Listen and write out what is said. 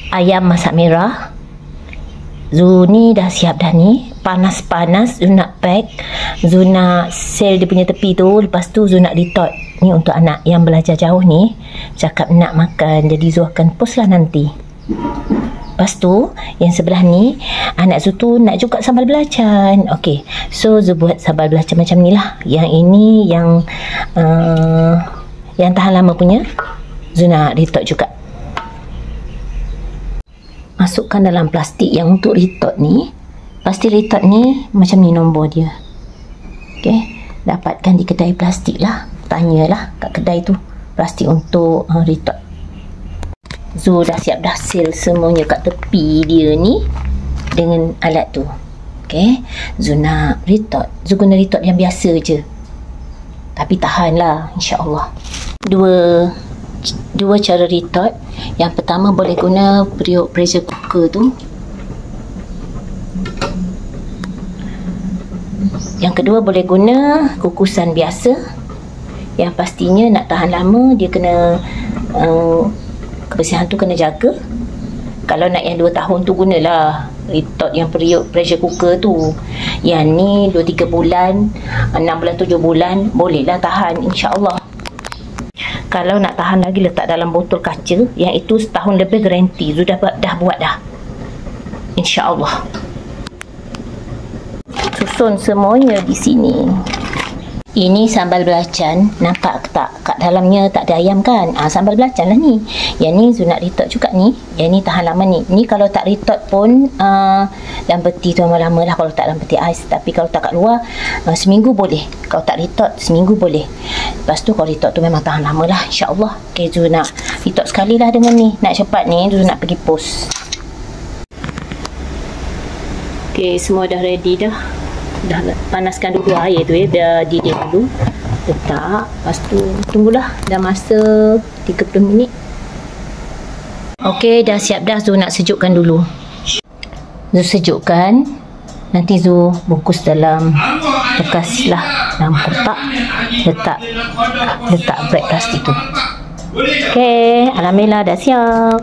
ayam masak merah. Zu ni dah siap dah ni. Panas-panas Zu nak pack. Zu nak sel dia punya tepi tu. Lepas tu Zu nak retort. Ni untuk anak yang belajar jauh ni. Cakap nak makan. Jadi Zu akan post lah nanti. Lepas tu yang sebelah ni anak Zu tu nak juga sambal belacan. Okay, so Zu buat sambal belacan macam ni lah. Yang ini yang tahan lama punya. Zu nak retort juga. Masukkan dalam plastik yang untuk retort ni. Plastik retort ni macam ni nombor dia. Okay, dapatkan di kedai plastik lah. Tanyalah kat kedai tu plastik untuk retort. Zu dah siap dah seal semuanya kat tepi dia ni dengan alat tu. Okay, Zu nak retort. Zu guna retort yang biasa je, tapi tahan lah, insyaAllah. Dua cara retort. Yang pertama boleh guna periuk pressure cooker tu. Yang kedua boleh guna kukusan biasa. Yang pastinya nak tahan lama, dia kena kebersihan tu kena jaga. Kalau nak yang 2 tahun tu gunalah retort yang periuk pressure cooker tu. Yang ni 2-3 bulan, 6 bulan 7 bulan bolehlah tahan, insyaAllah. Kalau nak tahan lagi, letak dalam botol kaca. Yang itu setahun lebih garanti. Sudah buat dah, insyaAllah. Susun semuanya di sini. Ini sambal belacan. Nampak tak kat dalamnya tak ada ayam kan? Sambal belacan lah ni. Yang ni Zu nak retort juga ni. Yang ni tahan lama ni. Ni kalau tak retort pun dalam peti tu lama-lama lah, kalau tak dalam peti ais. Tapi kalau tak kat luar, seminggu boleh. Kalau tak retort, seminggu boleh. Lepas tu kalau retort tu memang tahan lama lah, insyaAllah. Okay, Zu nak retort sekali lah dengan ni. Nak cepat ni, Zu nak pergi post. Okay, semua dah ready dah. Dah panaskan dulu air tu biar didih dulu. Letak. Lepas tu tunggulah. Dah masa 30 minit. Ok, dah siap dah. Zu nak sejukkan dulu. Zu sejukkan. Nanti Zu bungkus dalam bekas lah, dalam kotak. Letak bread plastik tu. Ok, alhamdulillah dah siap.